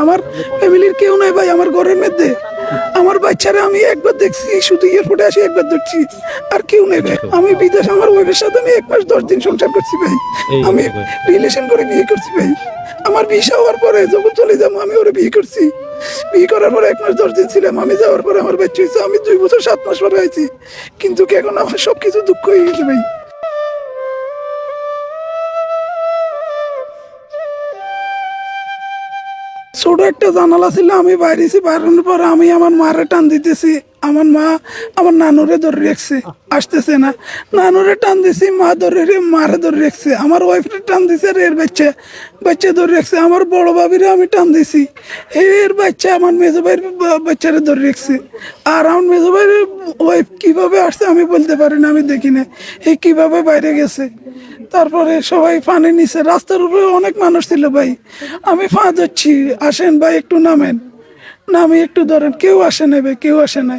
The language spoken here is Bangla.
আমার ফ্যামিলির কেউ নাই ভাই আমার ঘরের মধ্যে। আমার বাচ্চারা আমি একবার দেখছি, শুধু এয়ারপোর্টে আসি একবার দেখছি, আর কেউ নেই ভাই। আমি বিদেশ আমার ওয়াইফের সাথে আমি 1 মাস 10 দিন সংসার করছি ভাই। আমি রিলেশন করে বিয়ে করছি ভাই। আমার ভিসা হওয়ার পরে যখন চলে যাবো আমি ওরে বিয়ে করছি। বিয়ে করার পরে 1 মাস 10 দিন ছিলাম। আমি যাওয়ার পরে আমার বাচ্চা হয়েছে। আমি 2 বছর 7 মাস পরে আইছি, কিন্তু এখন আমার সবকিছু দুঃখ হয়ে গেছে ভাই। ছোট একটা জানালা ছিল, আমি বাইরেছি। বাইরের পরে আমি আমার মারে টান দিতেছি, আমার মা আমার নানুরে ধরে রেখছে, আসতেছে না। নানুরে টান দিছি, মা ধরে মারে ধরে রেখছে। আমার ওয়াইফরে টান দিছে, এর বাচ্চা বাচ্চা ধরে রেখছে। আমার বড় ভাবিরে আমি টান দিছি, এর বাচ্চা আমার মেজো ভাইয়ের বাচ্চারে ধরে রেখছে। আর আমার মেজো ভাইয়ের ওয়াইফ কিভাবে আসছে আমি বলতে পারি না, আমি দেখি না এই কিভাবে বাইরে গেছে। তারপরে সবাই পানি নিছে, রাস্তার উপরে অনেক মানুষ ছিল ভাই। আমি ফাঁ যাচ্ছি, আসেন ভাই একটু নামেন, নামি একটু ধরেন, কেউ আসে না ভাই, কেউ আসে না।